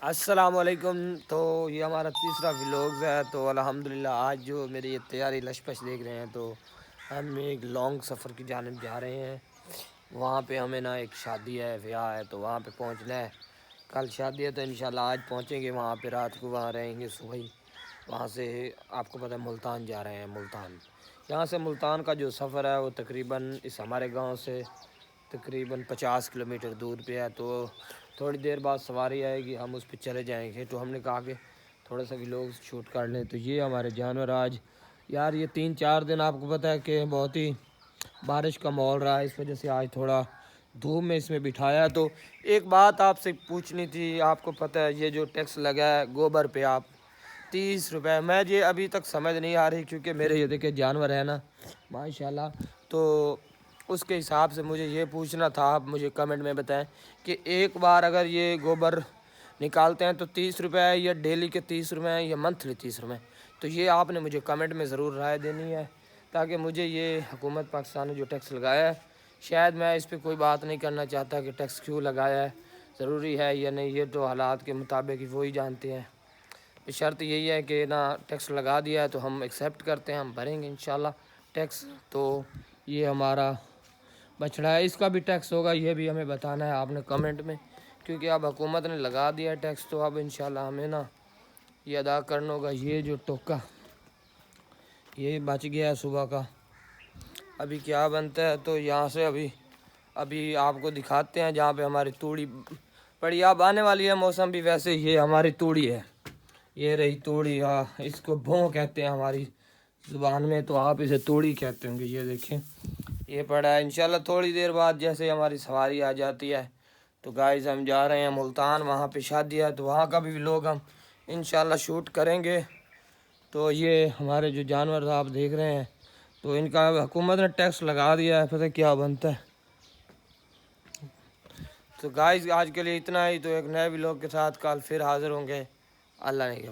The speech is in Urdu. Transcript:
السلام علیکم۔ تو یہ ہمارا تیسرا ولاگز ہے۔ تو الحمدللہ آج جو میری یہ تیاری لشپش دیکھ رہے ہیں، تو ہم ایک لانگ سفر کی جانب جا رہے ہیں۔ وہاں پہ ہمیں نا ایک شادی ہے، بیاہ ہے، تو وہاں پہ پہنچنا ہے۔ کل شادی ہے تو انشاءاللہ آج پہنچیں گے وہاں پہ، رات کو وہاں رہیں گے، صبح ہی وہاں سے آپ کو پتہ ہے ملتان جا رہے ہیں۔ ملتان، یہاں سے ملتان کا جو سفر ہے وہ تقریباً اس ہمارے گاؤں سے تقریباً 50 کلومیٹر دور پہ ہے۔ تو تھوڑی دیر بعد سواری آئے گی، ہم اس پہ چلے جائیں گے۔ تو ہم نے کہا کہ تھوڑا سا ولاگ شوٹ کر لیں۔ تو یہ ہمارے جانور آج یار یہ 3-4 دن آپ کو پتہ ہے کہ بہت ہی بارش کا ماحول رہا ہے، اس وجہ سے آج تھوڑا دھوپ میں اس میں بٹھایا۔ تو ایک بات آپ سے پوچھنی تھی، آپ کو پتہ ہے یہ جو ٹیکس لگا ہے گوبر پہ آپ 30 روپے، میں یہ ابھی تک سمجھ نہیں آ رہی، کیونکہ میرے یہ دیکھے جانور ہے نا ماشاءاللہ، تو اس کے حساب سے مجھے یہ پوچھنا تھا، آپ مجھے کمنٹ میں بتائیں کہ ایک بار اگر یہ گوبر نکالتے ہیں تو 30 روپے ہے، یا ڈیلی کے 30 روپے ہیں، یا منتھلی 30 روپے ہیں؟ تو یہ آپ نے مجھے کمنٹ میں ضرور رائے دینی ہے، تاکہ مجھے یہ حکومت پاکستان نے جو ٹیکس لگایا ہے، شاید میں اس پہ کوئی بات نہیں کرنا چاہتا کہ ٹیکس کیوں لگایا ہے، ضروری ہے یا نہیں، یہ تو حالات کے مطابق ہی وہی جانتے ہیں۔ شرط یہی ہے کہ نا ٹیکس لگا دیا ہے تو ہم ایکسیپٹ کرتے ہیں، ہم بھریں گے انشاءاللہ ٹیکس۔ تو یہ ہمارا بچڑا ہے، اس کا بھی ٹیکس ہوگا، یہ بھی ہمیں بتانا ہے آپ نے کمنٹ میں، کیونکہ اب حکومت نے لگا دیا ہے ٹیکس، تو اب انشاءاللہ ہمیں نا یہ ادا کرنا ہوگا۔ یہ جو ٹوکا یہ بچ گیا ہے صبح کا، ابھی کیا بنتا ہے تو یہاں سے ابھی آپ کو دکھاتے ہیں جہاں پہ ہماری توڑی پڑی، اب آنے والی ہے موسم بھی ویسے، یہ ہماری توڑی ہے، یہ رہی توڑی، اس کو بھوں کہتے ہیں ہماری زبان میں، تو آپ اسے توڑی کہتے ہوں گے۔ یہ دیکھیں یہ پڑا ہے، انشاءاللہ تھوڑی دیر بعد جیسے ہماری سواری آ جاتی ہے تو گائز ہم جا رہے ہیں ملتان، وہاں پہ شادی ہے، تو وہاں کا بھی لوگ ہم انشاءاللہ شوٹ کریں گے۔ تو یہ ہمارے جو جانور آپ دیکھ رہے ہیں، تو ان کا حکومت نے ٹیکس لگا دیا ہے، پتہ کیا بنتا ہے۔ تو گائز آج کے لیے اتنا ہی، تو ایک نئے ولاگ کے ساتھ کل پھر حاضر ہوں گے۔ اللہ نے کے